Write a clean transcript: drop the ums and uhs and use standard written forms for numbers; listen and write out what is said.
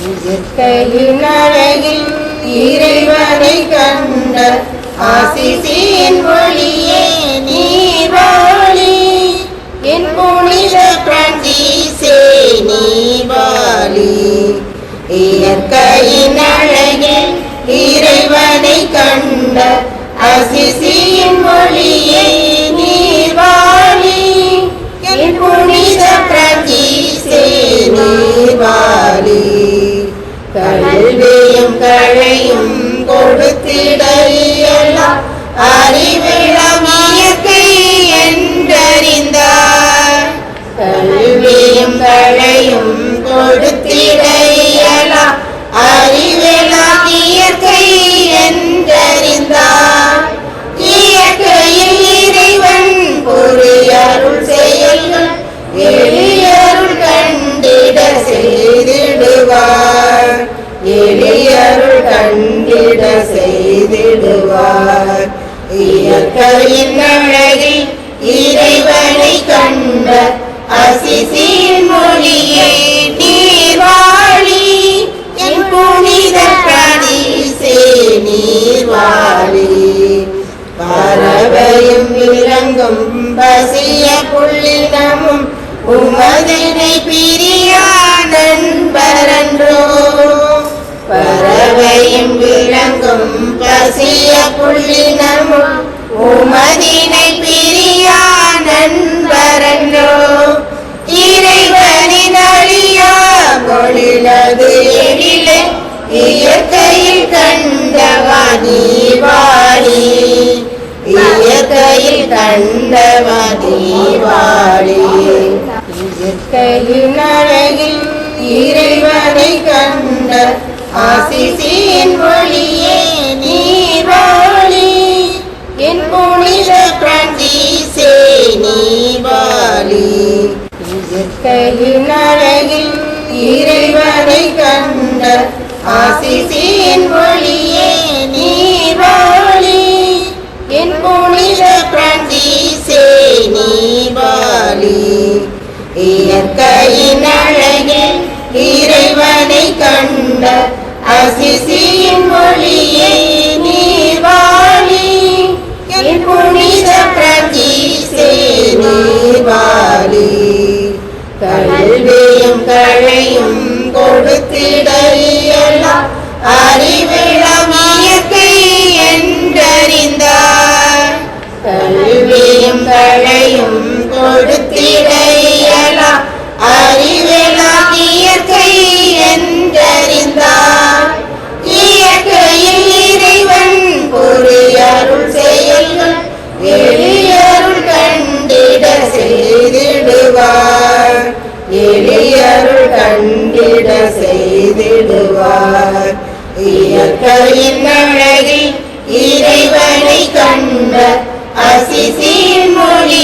இயற்கையின் அழகில் இறைவனை கண்ட ஆசிசியின் ஒளியே நீவாளி என் புனித பிரான்சிஸே நீவாளி. இயற்கையின் அழகில் இறைவனை கண்ட ஆசிசியின் ஒளியே நீவாளி என் புனித பிரான்சிஸே நீவாளி. கல்வியும் கழையும் கொடுத்திட இயலாம் அறிவிழம் இயற்கை என்றறிந்தார். கல்வியும் கழையும் கொடுத்திட இயலாம் அறிவிழம் இயற்கை என்றறிந்தார். இயற்கையில் இறைவன் பொறியருள் செயல்கள் எளியருள் கண்டிட செய்திடுவார். எளியருள் கண்டிட செய்திடுவார். இயற்கையின் அழகில் இறைவனை கண்ட அசிசியின் மொழியை நீர்வாழி என் புனித பிரான்சிஸே நீர்வாழி. பறவையும் விலங்கும் பசிய புள்ளினமும் உமதினை பிரியா நண்பரன்றோ. பறவையும் விலங்கும் பசிய புள்ளினமும் உமதினை பிரியா நண்பரன்றோ. இறைவனின் அழியா மொழிலது எழிலே இயற்கையில் கண்டவா நீவாளி. இயற்கையில் கண்டவா நீவாளி. இயற்கையின் அழகில் இறைவனை கண்ட ஆசிசியின் ஒளியே நீவாளி என் புனித பிரான்சிஸே நீவாளி. இயற்கையின் அழகில் இறைவனை கண்ட ஆசிசியின் ஒளியே நீவாளி என் புனித பிரான்சிஸே நீவாளி. இயற்கையின் அழகில் இறைவனை கண்ட அசிசியின் ஒளியே நீவாளி என் புனித பிரான்சிஸே நீவாளி. கல்வியும் கழையும் கொடுத்திட இயலாம் அறிவிழம் இயற்கை என்றறிந்தார். கல்வியும் கழையும் கொடுத்திட இயலாம் அறிவிழம் இயற்கை என்றறிந்தார். இயற்கையில் இறைவன் பொறியருள் செயல்கள் எளியருள் கண்டிட செய்திடுவார். எளியருள் கண்டிட செய்திடுவார். இயற்கையின் அழகில் இறைவனை கண்ட அசிசியின் மொழி